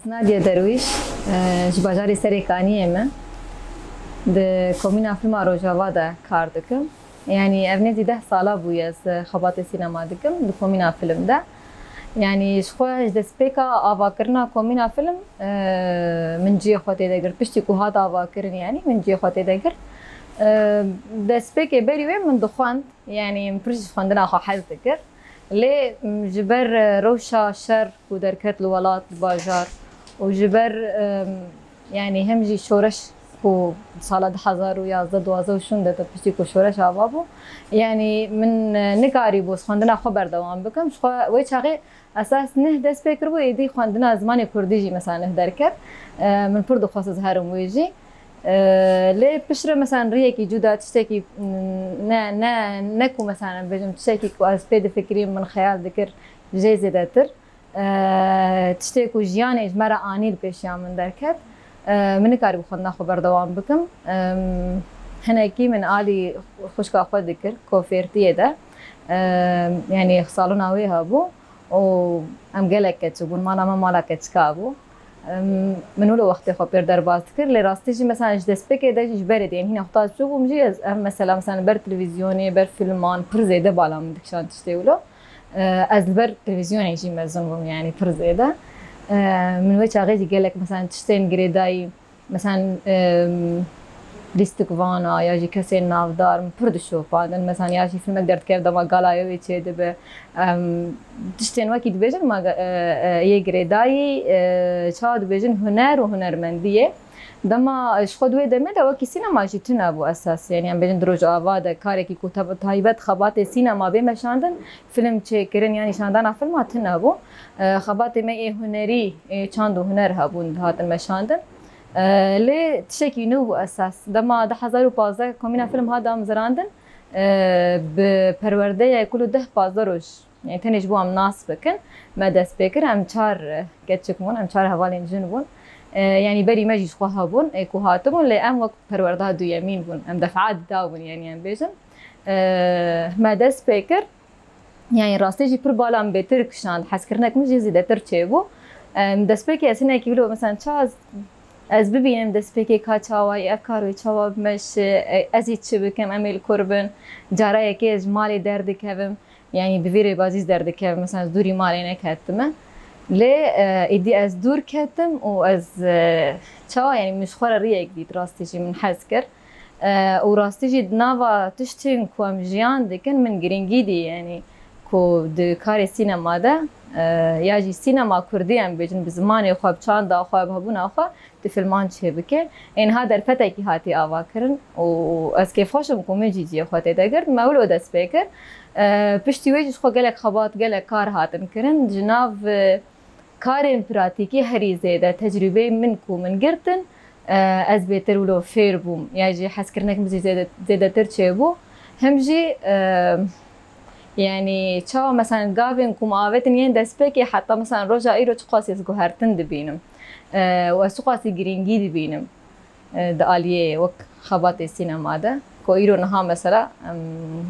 نادية درويش ji bajarê Serêkaniyê me di komîna filma Rojava de kar dikim. Yani ev nêzî 10 sala bûye ez xebatê sînema dikim di komîna film de. Yani ji xwe ji destpêka avakirina komîna film min ciyê xwe tê de gir. Piştî ku hat avakirin yani min ciyê xwe tê de gir. Destpêkê berî wê min dixwend yani min pir ji xwendina xwe hez dikir. Lê ji ber rewşa şer ku derket li welat li bajar û ji ber yani hem jî şoreş ku sala 2011-12 de piştî ku şoreş ava bû yani min nikarîbû xwendina xwe berdewam bikim. Ji xwe wê çaxê esas neh dest pê kiribû êdî xwendina zimanê Kurdî jî mesela neh derket. Min pir dixwast ez herim wê jî. Lê piştre mesela rêyekî cuda tiştekî ne ku mesela bêjim tiştekî ku ez pê difikirîm min xeyal dikir jê zêdetir. Tiştê ku jiyanê ji me re anî li pêşiya min derket. Min nikarîbû xwendina xwe berdewam bikim. Hinekî min alî xwişka xwe dikir kofêrtiyê de. Yani salona wê hebû û em gelek keçibûn mala me mala keçika bû. Min wilo wextê xwe pêr derbas dikir lê rastî jî mesela ji destpêkê de jî ji berê de yani hîna xwe taz bûm jî ez ev mesela ber televîzyonê ber filman pir zêde bala min dikişan tiştê wilo. Ez li ber televîzyonê jî mezûn bûm yani pir zêde. Min wê çaxê jî gelek mesela tiştên girêdayî mesela lîstikvana ya jî kesên navdar min pir dişopandin. Mesela ya jî filmek derdikeve dema galaya wê çê dibe. Tiştên wekî dibêjin ma yê girêdayî çawa dibêjin huner û hunermendiyê. Dema ji xwe di wê demê de wekî sînema jî tune bû esas yani em bêjin di Rojava de karekî ku taybet xebatê sînema bê meşandin film çêkirin yani nîşandana filma tune bû. Xebatê me ê hunerî çand û huner hebûn dihatin meşandin. Lê tişekî nû bû esas. Dema 2015 komîna film hat damzirandin bi perwerdeyê kul û 10-15 roj yani tenê ji bo em nas bikin me dest pê kir em 4 keçik bûn em 4 hevalên jin bûn. Yani berî me jî ji xwe hebûn ku hatibûn lê em wek perwerdeha duyemîn bûn em defeat dabûn yani em bêjin me dest pê kir yani rastî jî pir bala em bêtir kişand hezkirinek min jî zêdetir çêbû. Destpêkê ez hinekî wilo mesela ça ez bibînim destpêkê ka çawayî ev kar wê çawa bimeşi ez ê çi bikim em ê li kur bin carayekê ez ji malê derdikevim yani bi vê rêbazî derdikevim mesela ez dûrî malê neketime. Lê êdî ez dûr ketim û ez çawa yani min ji xwe re rêyek dît rastî jî min hez kir. û rastî jî di nava tiştên ku em jiyan dikin min girîngî dî yani ku di karê sînema de ya jî sînema Kurdî em bêjin bi zimanê xwe bi çanda xwe bi hebûna xwe di filman çê bike. Êniha derfetekî hatî avakirin û ez kêfxweşim ku min jî ciyê xwe tê de girt me wilo dest pê kir. Piştî wê jî ji xwe gelek xebat gelek kar hatin kirin ji nav karên pratîkî herî zêde tecrübeyê min ku min girtin ez bêtir wilo fêr bûm ya jî hezkirinek min jî zêdetir çêbû. Hem jî yani çawa mesela gavên ku avetin yên destpêkê heta mesela roja îro çi qasî ez guhertin dibînim û ez çi qasî girîngî dibînim di aliyê wek xebatê sînema de ku îro niha mesela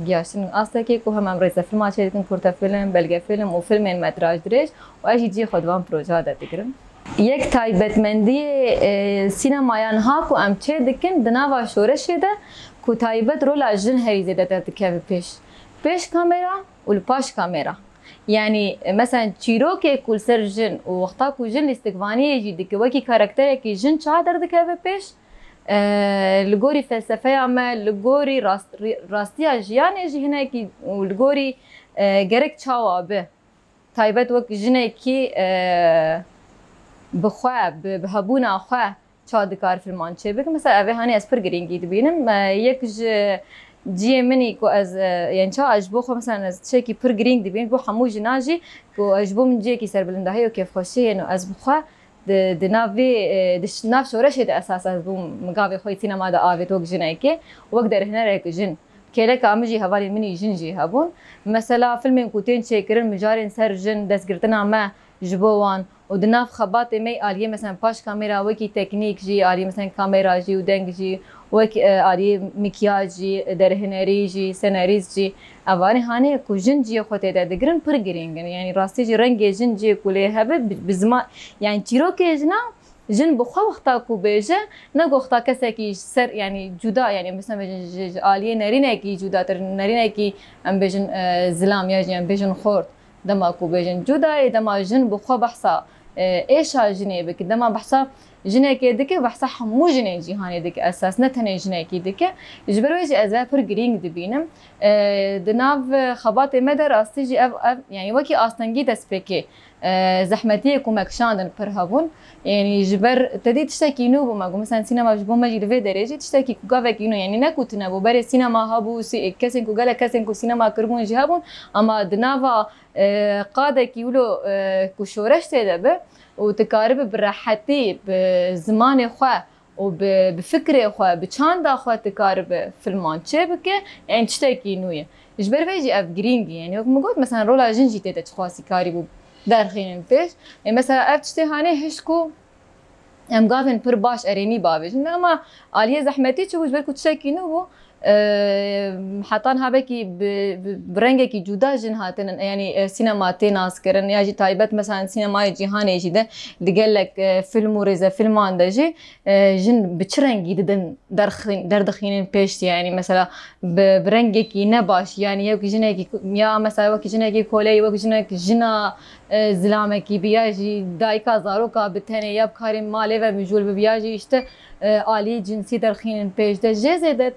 giyaştin astekê ku hem em rêzefilma çê dikin kurtefilm, belgefilm û filmên metraj dirêj û ez jî ciyê xwe di van projeya de dikirim. Yek taybetmendiyê sînemaya niha ku em çê dikin di nava şoreşê de ku taybet rola jin herî zêdetir dikeve pêş. Pêş kamera û li paş kamera. Yani mesela çîrokê ku li ser jin û wexta ku jin lîstikvaniyê jî dike wekî karakterekî jin çawa derdikeve pêş li gorî felsefeya me li gorî rastiya jiyanê jî hinekî û li gorî gerek çawa be taybet wek jinekî bi xwe bi hebûna xwe çawa dikar filman çê bikin. Mesela evê hanê ez pir girîngî dibînim yek ji ciyê minî ku ez yani çawa ez ji bo xwe mesela ez tişekî pir girîng dibînim bo hemû jinan jî ku ez ji bo min ciyekî serbirindahî û kêfxweşiyê û ez bi xwe di nav vê nav şoreşê de esas ez bûm gavê xwe sînema de avêt wek jinekê wek derhinerek jin. Kêleka min jî hevalên min jin jî hebûn. Mesela filmên ku tên çêkirin mijarên ser jin destgirtina me ji bo wan ودناف خبات مي آلية مثلا باش كاميرا وكي تكنيك جي آلية مثلا كاميرا جي ودنگ جي وكي آلية مكياج جي درهنري جي سيناريز جي اواني هاني کو جن جي خوته ده دگرن پر گرینگن يعني راستي جي رنگ جن جي كله هبه بزما يعني تيرو كيجنا جن بخوا وقتا کو بیجه نگو وقتا کسی کی سر يعني جدا يعني مثلا آلية نرينه کی جدا تر نرينه کی ام بیجن زلام یا ام بیجن خورد دما کو بیجن جدا دما جن بخوا بحثا ايش جني بك دما بحثا جنه کې دکه بحثا همو جنه جهان دکه اساس نه تنه جنه کې دکه جبروي از پر گرینگ دبینم د ناو خبات مدر راستي جي يعني وكي استنگي تسبكي زحمتي كومكشاندن پر هبون يعني جبر تدي تشتكي نو بما مثلا سينما جبو ماجي في درجه تشتكي كوغاك ينو يعني نكوتنا بو بري سينما هبو كسن كو قال كسن كو سينما كربون جهابون اما دنافا قاده كيولو كشورش تدبه وتقارب براحتي بزمان خو وبفكره خو بچاند خو تقارب فيلمان تشبكه يعني تشتكي نويه جبر فيجي اف جرينج يعني موجود مثلا رولا جنجي تيتا تخواسي كاري بو درخين فيش يعني مثلا اف تشتي هاني هشكو ام قافن بر باش اريني بابج انما عليه زحمتي تشوف بالكو تشتكي نو حطان هابكي برنگكي جدا جن هاتن يعني سينما ناس كرن ياجي تايبت مثلا سينما جهان يجي ده دقال لك فيلم ورزه فيلم عندجي جن بچرنگي ددن دردخين بيش يعني مثلا برنگكي نباش يعني يوكي جنكي يا مثلا وكي جنكي كولي وكي جنك جنا زلامكي بياجي دايكا زاروكا بتهني ياب كاري مالي ومجول بياجي اشته آلي جنسي درخين بيش ده جزء ده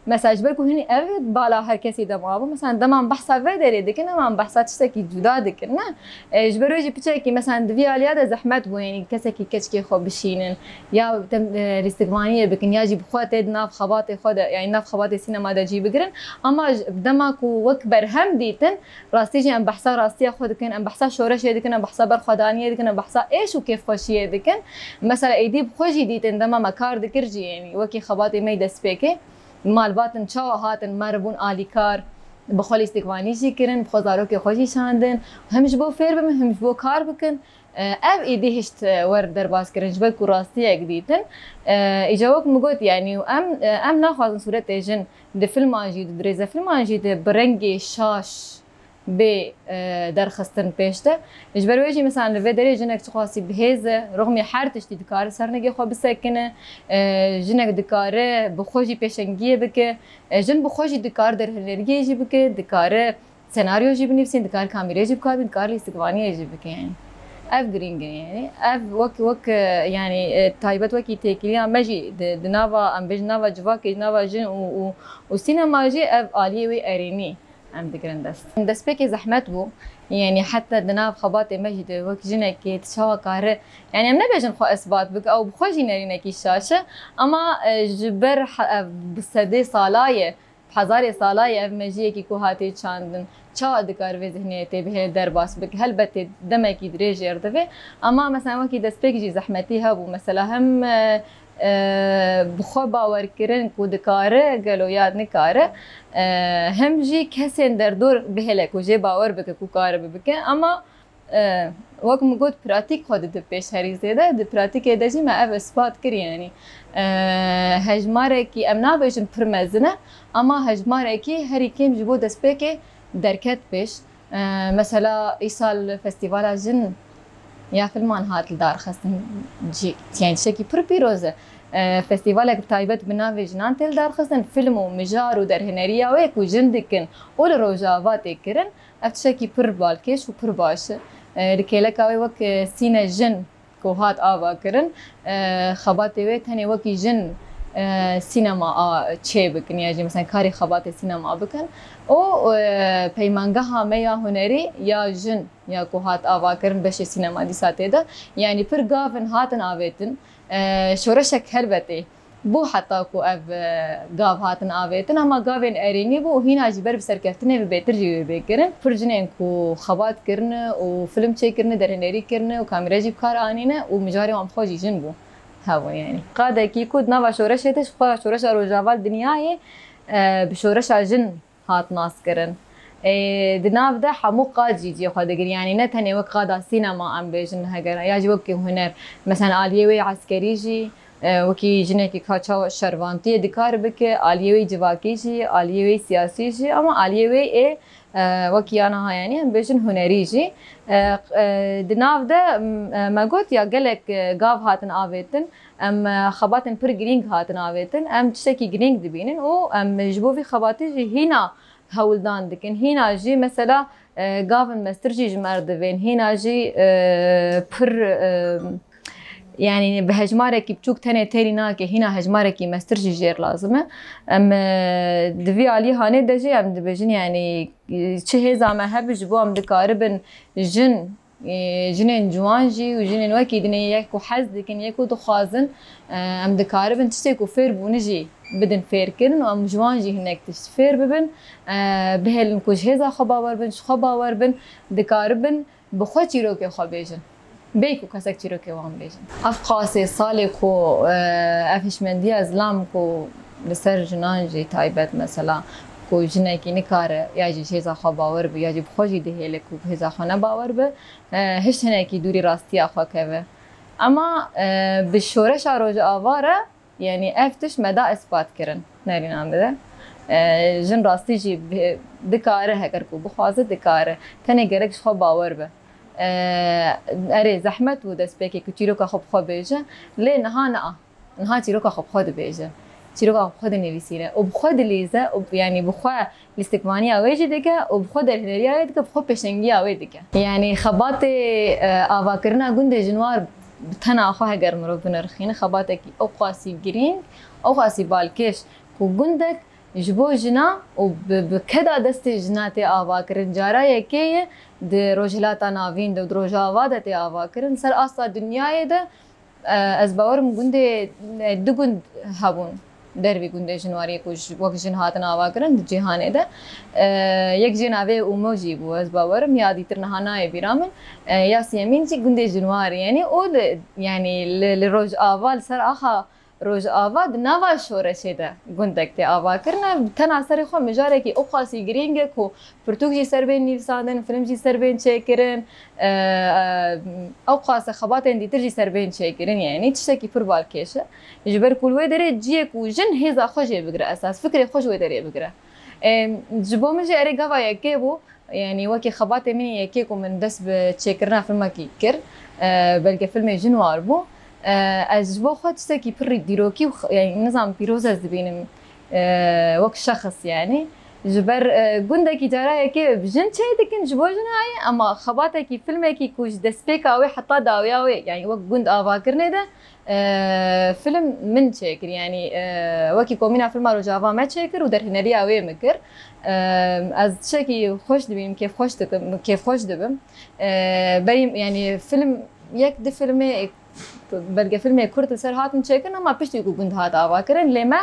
مساج بالكو هني أبد بالا هر كسي دماغه مثلا دمان بحثا في داري دكنا ما بحثا تشتكي جدا دكنا جبرو يجي بتشكي مثلا دفي عليها زحمت بو يعني كسكي كشكي خو بشينن يا الاستقمانية بكن يجي بخوات ناف خبات خود يعني ناف خبات سينما دا جي بقرن اما دماكو وكبر هم ديتن راستيجي ام بحثا راستي خود كن ام بحثا شورش دكن ام بحثا برخدانية دكن ام بحثا ايش وكيف خوشيه دكن مثلا ايدي بخوجي ديتن دما مكار دكرجي يعني وكي خبات مي دسبيكي مال باتن چاو هاتن مربون آلیکار بخوال استقبانی جی کرن بخوزارو که خوشی شاندن همش بو فیر بم همش بو کار بکن او ایدی هشت ور در باز کرن جبه کو راستی اگ دیتن اجاوک مگوت يعني ام ناخذ صورت جن د فيلم انجي د دريزه فيلم انجي د برنگي شاش ب درخستن پیشته اجبر ویجی مثلا لوی دری جنک تخواسی بهزه رغم هر تشتی دکار سرنگی خو بسکنه جنک دکاره بخوجی پیشنگیه بکه جن بخوجی دکار در هنرگی جی بکه دکاره سيناريو جی بنفسين دکار کامیره جی بکار دکار استقبانی جی بکه يعني اف گرینگ يعني اف وك يعني تايبت وكي تيكليا ماجي دنافا ام بيج نافا جواكي نافا جن وسينما جي اف اليه وي اريني ام دكرن دست بك زحمت بو يعني حتى دناف خبات مجد وك جنك تشوا كاره يعني ام نبيجن خو اثبات بك او بخوجي نرينك الشاشه اما جبر بسدي صالايه بحزاري صالايه مجي كي كو هاتي چاندن چا دکار و ذهنیت به در باس بک هل بت دمکی دريج يردفه اما مثلا وكي دست بك جي زحمتي هبو مثلا هم بخو باور کرن کو دکاره گلو یاد نکاره هم جی کسین در دور بهلک و جی باور بک کو کار بک اما وقت مگود پراتیک خود د پیش هری زیده د پراتیک دجی ما اف اثبات کری یعنی هجماره کی امنا بهشن پرمزنه اما هجماره کی هری کیم جبو دست بک دركت بيش مثلا إيصال فستيفال جن يا فيلمان هات الدار خاصة جي يعني شكي بر بيروزة فستيفالك تايبت بنافي جنان تل دار خاصة فيلم ومجار ودر هنريا ويك وجندكن أول روجافات كرن أفتشكي بر بالكيش وبر باش ركيلك أوي وك سينا جن كوهات آوا كرن خباتي ويت هني وكي جن سينما چه بکن یا مثلا کاری خبات سینما بکن او پیمانگاه میا هنری یا جن یا کوهات آوا کرن بش سینما دی ساته ده یعنی پر گاون هاتن آویتن شورشک هلبته بو حتی کو اف گاو هاتن آویتن اما گاون ارینی بو هینا جبر بسر کفتنه بهتر جوی بکرن پر جنین کو خبات کرن و فیلم چه کرن در هنری کرن و کامera جیب کار آنینه و مجاری وام خوجی جن بو هوا يعني قاعدة كي كود نافا شورش هتش خوا شورش روجافال دنياي بشورش جن هات ناس كرن دناف ده حمو قاجي جي خود يعني نتني وك قادا سينما ام بيجن هجر ياجي وكي هنر مثلا آليوي عسكري جي وكي جنكي كاتشا شروانتي دكار بك آليوي جواكي جي آليوي سياسي جي اما آليوي وكي انا يعني ام بيجن هنري جي دناف ده ما قلت يا قالك قاف هاتن آفيتن ام خباتن پر گرینگ هاتن آویتن ام تشتكي گرینگ دبینن و ام جبو في خباتي جي هنا هولدان دكن هنا جي مثلا قافن مسترجي جمار دبين هنا جي پر يعني بهجمارك بتشوك تاني تاني ناكي هنا هجمارك مسترجي جير لازمه ام دفي علي هاني دجي ام دبجن يعني چه زعما هبج بو ام دكاربن جن جنين جوانجي وجنين وكي دني يكو حز دكن يكو دخازن ام دكاربن تشتكو فير بونجي بدن فير كرن وام جوانجي هناك تشفير ببن بهل نكوش هزا خباور بن شخباور بن دكاربن بخو چيروكي خو بيجن بيكو كسك چيروكي وان بيجن اف قاسي صالكو افش مندي ازلام كو لسر جنانجي تايبت مثلا کو جنکی نکاره یا جی چیزا خو باور به یا جی بخوجی دهیله کو هزا خانه باور به هیچ نکی دوری راستی آخوا که اما به شورش روز آواره یعنی افتش مدا اثبات کردن نرین آن بده جن راستی جی دکاره هکر کو بخوازه دکاره تنه گرگش خو باور به اره زحمت و دست بکی کچیرو که خوب خو بیجه لی نها چیرو که خوب خود بیجه چیروگا خود نویسینه و بخود لیزه و یعنی بخوا لیستکمانی آویج دیگه و بخود الهنری آوی دیگه بخود پشنگی آوی دیگه یعنی خبات آوا کرنا گنده جنوار تنا آخواه اگر مرو بنرخینه خباته کی او قاسی گرینگ او قاسی بالکش کو گندک جبو جنا و بکدا دست جنات آوا کرن جارا یکیه ده روجلاتا ناوین ده روجا آوا ده آوا کرن سر آسا دنیای ده از باورم گنده دو گند هبون دروی گنده جنواری کوش وقت جن هاتن آوا کرن جهانه ده یک جنابه اوموجی بو از باورم یادی تر نهانای بیرامن یا سیمین چی گنده جنواری یعنی اول یعنی لروج آوال سر آخا روز آواد نوا شورشه ده گندک ته آوا کرنا تنا سر خو مجاره کی او خاصی گرینگ کو پرتوگی سر بین نیوساندن فیلم جی سر بین چیکرن او خاص خبات اندی تر جی سر بین چیکرن یعنی تشکی فوتبال کیشه جبر کول و دره جی کو جن هزا خوجه بگره اساس فکر خوش و دره بگره جبو مجه اری گوا یکی بو يعني وكي خبات مني يكيكو من دس بتشيكرنا فيلم كي كر بلكي فيلم جنوار بو از بو خود تشتكي بري ديروكي يعني نظام بيروز از بينم وك شخص يعني جبر گندکی جارای که بجن چه دکن جبو جنایی اما خباته کی فیلمه کی کوش دسپیک آوی حتی داویاوی يعني وقت گند آوا کرنه ده فيلم من شاكر يعني وكي كومينا فيلم رو جافا ما شاكر ودر هنري آوی مكر از شكي خوش دبیم كيف خوش دبم بريم يعني فيلم یک ده فيلمه بلکه فیلم کرد سر هاتن چکن اما پشتی کو گند هات آوا کرن لیما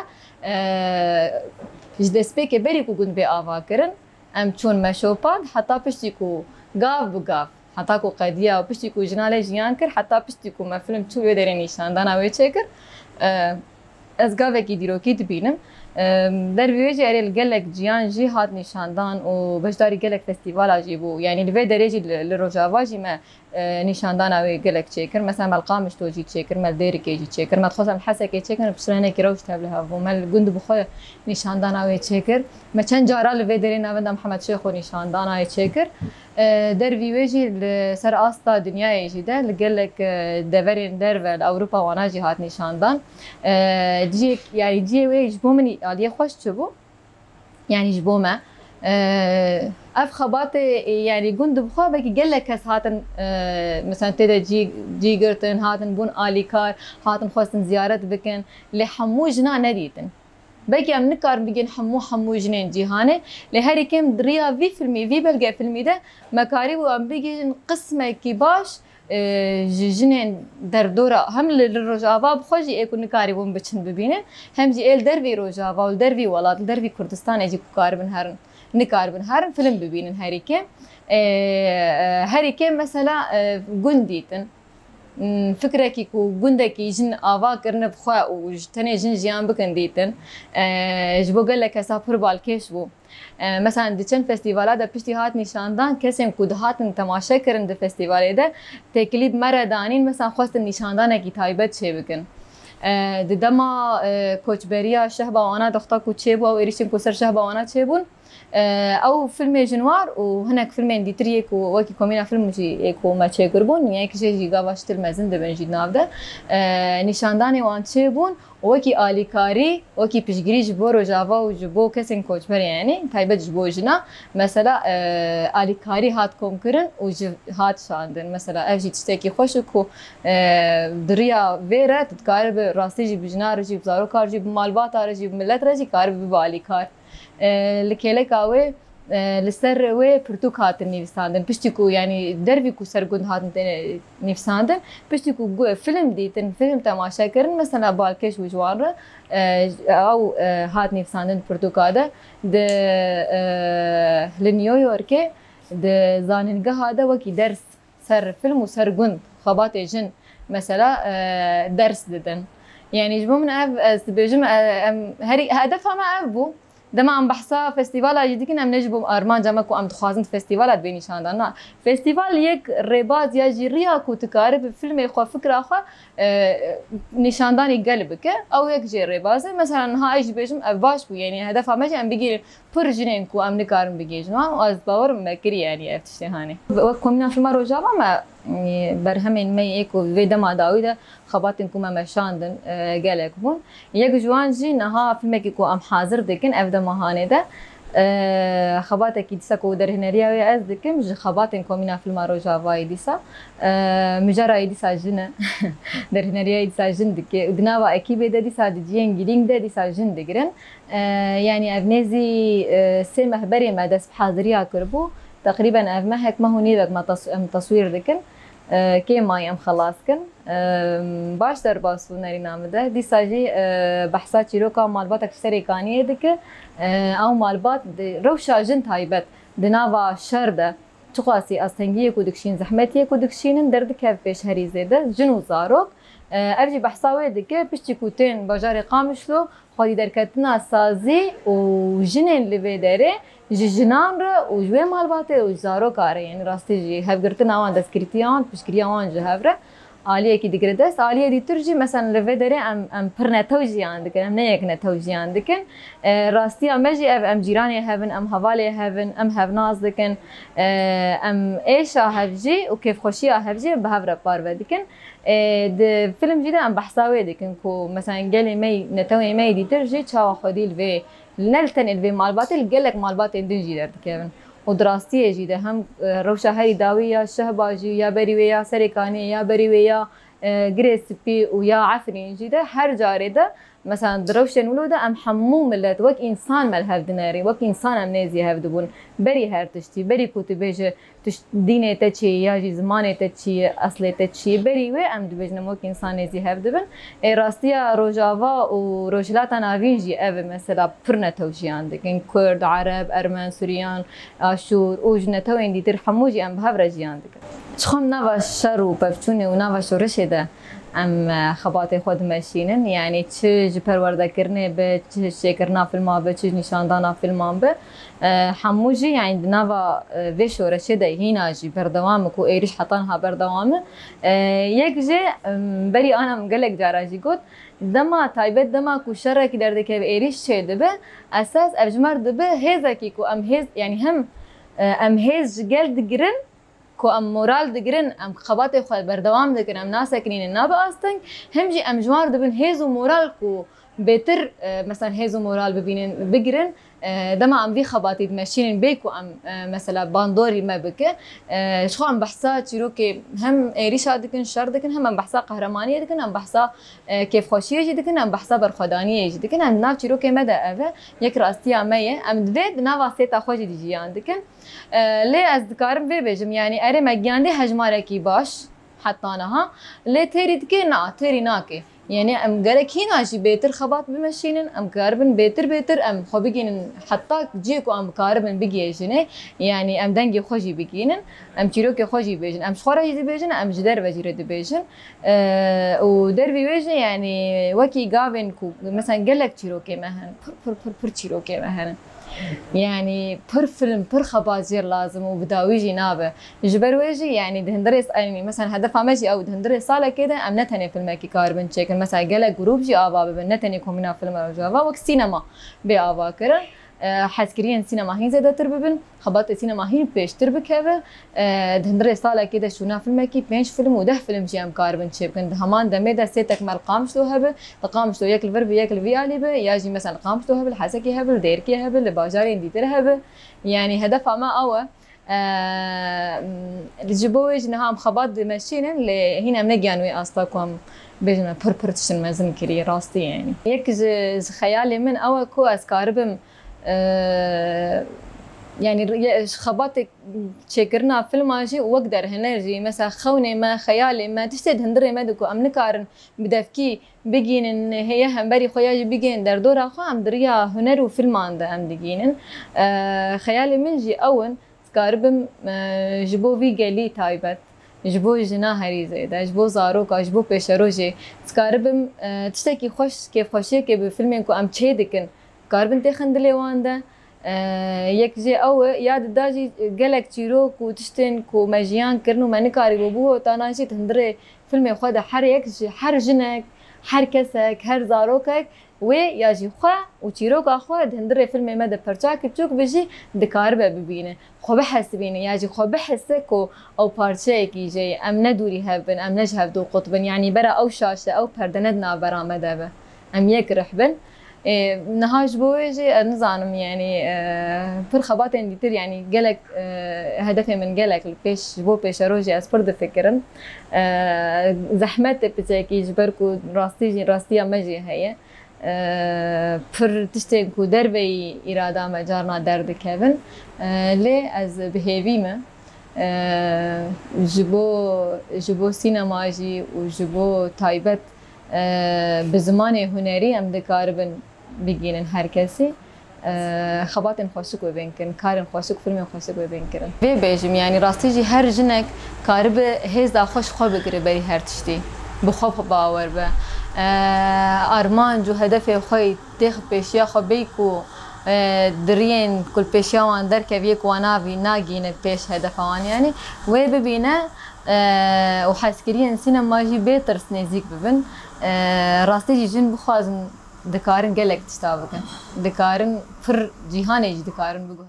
پیش دسپی که بری کو گند به آوا کرن ام چون مشوپاد حتی پشتی کو گاف بگاف حتی کو قدیه و پشتی کو جناله جیان کر حتی پشتی کو ما فیلم چو یدری نشاندن آوی چکر از گاوه کی دیروکی دبینم در ویژه اريل قالك جيان جي هات نشاندان و بجداري قالك فستيفال اجيبو يعني لفي دريجي للروجافاجي ما نشاندان اوي قالك تشيكر مثلا مالقامش توجي تشيكر مال ديري كيجي تشيكر ما تخصم الحسكي تشيكر بسرانه كي روج تابلها ومال قند بخو نشاندان اوي تشيكر ما كان جارا لفي درينا بندا محمد شيخ نشاندان اوي تشيكر در ویژه لسر آستا دنیای جدا لقلك دورين درول اوروبا وانا جهات نشاندان جي يعني جي ويج بومني عليه خوش تبو يعني جبومه اف خبات يعني گند بخوا بك قلك هس هاتن مثلا تدا جي قرتن هاتن بون اليكار هاتن خوستن زيارت بكن لحمو جنا نديتن بقي ام نكار بيجن حمو جنين جيهانه لهري كم دريا في فيلمي في بلقى فيلمي ده مكاري وام بيجن قسمه كيباش جنين دردورا هم للرجاوا بخوجي اكو نكاري بون بچن ببينه هم جي ال دربي رجاوا والدربي ولاد دربي كردستان اجي كاربن هرن نكاربن هرن فيلم ببينن هري كم مثلا جنديتن فكرك كو جندك جن آوا كرن بخوا وجتني جن جيان بكن ديتن جبو قال لك سافر بالكيش بو مثلا دچن فستیوالا د پشتی هات نشاندان کسین کو دهاتن تماشا کرن د فستیوال ده تکلیب مردانین مثلا خواست نشاندان کی تایبت چه بکن د دما کوچبریا شهبا وانا دختا کو چه بو او ایریشن کو سر شهبا وانا چه بون او فيلم جنوار وهناك فيلمين دي تريك وكي كومينا فيلم جي ايكو ما تشي قربون يعني كشي جي قاباش تلمزن دبن جي نافده نشانداني وان تشي بون وكي آليكاري وكي بيشجري جبو رجافا وجبو كسن كوچبر يعني تايبت جبو جنا مثلا آليكاري هات كومكرن وجب هات شاندن مثلا افجي تشتكي خوشكو دريا فيرا تتكارب راستي جي بجنا رجي بزارو كار جي بمالبات رجي بملت رجي كارب باليكار لكيلك اوي لسر وي برتوك هات نيفساندن بشتكو يعني دربيكو سرگند هات نيفساندن بشتكو فيلم ديتن فيلم تماشا كرن مثلا بالكش وجوار او هات نيفساندن برتوك هذا د لنيويورك د زاننگه هذا وكي درس سر فيلم وسرگند خبات جن مثلا درس ددن يعني جبو من اف بيجم هري هدفها ما ابو دما ام بحثا فستیوال جدی که نم نجبو ارمان جمع کو ام دخوازند فستیوال اد بینی شاندن نه فستیوال یک رباط یا جریا کو تکاره به فیلم خو فکر خو نشاندانی قلب که او یک جر رباط مثلا ها ايش بيجم باش بو يعني هدفها ماشي ام بيجي برجنين کو ام نکارم بگیجن و از باور مکری يعني افتشهانه وكم من فيلم روجا ما برهمين مي ايكو فيدا ما داويدا خباتنكم ما شاندن قالك بون يك جوانجي نها فيلم كيكو ام حاضر دكن افدا مهانه ده خباتك ديساكو درهنريا از دكم ج خباتنكم من فيلم روجا واي ديسا مجرى ديسا جن درهنريا ديسا جن دك دناوا اكيد ده ديسا دجين جيلين ده ديسا جن دغرن يعني ابنزي سي مهبري ما دس حاضريا كربو تقريبا اف ما هيك ما هو نيدك ما تصوير دكن كي ما يم خلاص كن باش در باسو نري نامده دي ساجي بحثات شيروكا مالبات اكثر كانيه دك او مالبات روشا جن تايبت دناوا شرده تقاسي استنجيه كودكشين زحمتيه كودكشين درد كيف بيش هري زيده جنو زاروك ارجي بحثاوي دك بيشتي كوتين بجاري قامشلو خالي دركتنا سازي وجنين اللي بيداري جنان را وجوه مالباته وزارو کاره یعنی راستی جی هفگرتن آوان دستکریتیان پشکری آوان جهفره عالیه کی دیگر دست عالیه دیتر جی مثلا لوی داره ام پر نتوجیان دکن ام نه یک نتوجیان دکن راستی ام جی ام جیرانی هفن ام حوالی هفن ام هفناز دکن ام ایشا هفجی و کیف خوشی هفجی به هفره پار ودکن د فیلم جدا ام بحثاوی دکن کو مثلا گلی می نتوی می دیتر جی چاوا خودی لوی نلتن الفي مالبات قال لك مالبات اندنجي درت كيفن ودراستي جيده هم روشه هاي داويه شهباجي يا بريويا سريكاني يا بريويا جريسبي ويا عفرين جيده هر جارده مثلا دروشن ولوده ام حموم ملت وك انسان مال هفدناري وك انسان ام نيزي هفدبون بري هر تشتي بري كتبه تش دينه تشي يا جي زمانه تشي اصله تشي بري و ام دبجن وك انسان نيزي هفدبن راستيا روجاوا و روجلات نافينجي اف مثلا فرنا توجيان دكن كرد عرب ارمن سوريان اشور اوجنتو اندي ترحموجي ام بهفرجيان دك شخم نوا شرو بفتوني و نوا شورشده ام خباتي خود ماشينن يعني تش پرورده کرنه به تش کرنا فيلم به تش نشاندانا فيلم به حموجي يعني نوا ويش ورشده هنا جي بردوام كو ايرش حطانها بردوام يكجي بري انا مقلق جاراجي قلت دما تايبت دما كو شرك دردك ايرش چه دبه اساس افجمر دبه هيزا كي كو ام هيز يعني هم ام هيز جلد جرن كو ام مورال دگرن ام خبات خو بردوام دگرن ام ناس کنین ناب استن هم جي ام جوار دبن هيزو مورال كو بهتر مثلا هيزو مورال ببینن بگرن دما ام في خباتي ماشين بيكو ام مثلا باندوري ما بك شخو ام بحثا چيروكي هم ايريشا دكن شر دكن هم بحثا قهرمانيه دكن ام بحثا كيف خوشيه جي دكن ام بحثا برخدانيه جي دكن ام ناف چيروكي مدى اف يك راستيا ميه ام دويد ناوا سيتا خوش دي جيان دكن لي از دكارم في بيجم يعني اري مگياندي حجماركي باش حطانها لي تيري دكي نا تيري ناكي يعني ام گلک هینا جی بهتر خبات بمشینن ام کاربن بهتر ام خو بگینن حتی جیکو ام کاربن بگیجنه يعني ام دنگی خوشی بگینن ام چیروک خوشی بیجن ام شخورا جدی بیجن ام جدر وجیره دی بیجن و در بیجن يعني وکی گاون کو مثلا گلک چیروک مهن پر چیروک مهن يعني بر فيلم بر خبازير لازم وبداويجي نابه جبر ويجي يعني دهندريس يعني مثلا هدف ماشي او دهندريس صاله كده ام نتني فيلم كي كاربن تشيكن مثلا قال جروب جي ابا بنتني كومينا فيلم او جافا وقت سينما بابا كره حسكرين سينما هين زيادة ترببن خبات سينما هين بيش تربكه دهندري صاله كده شونا فيلم كي بينش فيلم وده فيلم جي ام كاربن تشيكن همان دميدا سيتك مال قامش له هبه تقامش له ياكل فرب ياكل في علي به ياجي مثلا قامش له هبه حسكي هبه ديركي هبه لباجارين دي ترهبه يعني هدف ما او الجبوج نهام خبات ماشيين اللي هنا منجانوي اصلاكم بيجنا برتشن مازن كري راستي يعني يك خيالي من او كو اسكاربم يعني خباتك تشكرنا فيلم ماشي واقدر هنرجي مثلا خوني ما خيالي ما تشتد هندري ما دكو ام نكارن بدافكي بيجين ان هي هم بري خوياجي بيجين در دور اخو ام دريا هنر وفيلم عند ام دقينن خيالي من جي اون سكاربم جبو في قالي تايبت جبو جنا هري زيدا جبو زاروك جبو بيشروجي سكاربم تشتكي خوش كيف خوشي كيف بفيلمين كو ام تشيدكن كاربن تخندلي واندا یک جه او یاد داجی گلک چیرو کو تشتن کو مجیان کرنو من کاری بو تاناشی تندره فیلم خود هر یک هر جنک هر کسک هر زاروکک و یاجی خو و چیرو کا خو تندره فیلم مد پرچاک چوک بجی دکار ببینه خو بحس بینه یاجی خو بحس کو او پارچه کی جی ام ندوری هبن ام نجهب دو قطبن يعني برا او شاشه او پردندنا برامده به ام یک رحبن نهاج بوجي نزانم يعني بر خبات ديتر يعني قالك هدفي من قالك البيش بو بيش روجي اسبرد فكرن زحمت بتاكي جبركو راستي مجي هي بر تشتكو دربي اراده مجارنا درد كيفن لي از بهيفيما جبو سينماجي وجبو تايبت بزمان هنري ام دكاربن بگینن هر کسی خباتن خوشک و بینکن کارن خوشک فیلم خوشک و بینکن وی بیجم یعنی راستی جی هر جنک کارب هیز دا خوش خو بگیره بری هر تشتی بخوب باور به ارمان جو هدف خوی تخ پیشیا خو بیکو درین کل پیشیا وان در که یک واناوی ناگینه پیش هدف وان یعنی وی ببینه وحاسكرين سينما جي بيتر سنيزيك ببن راستي جن بخوازن دكارن قالك تشتابكن دكارن فر جيهاني جي دكارن بقو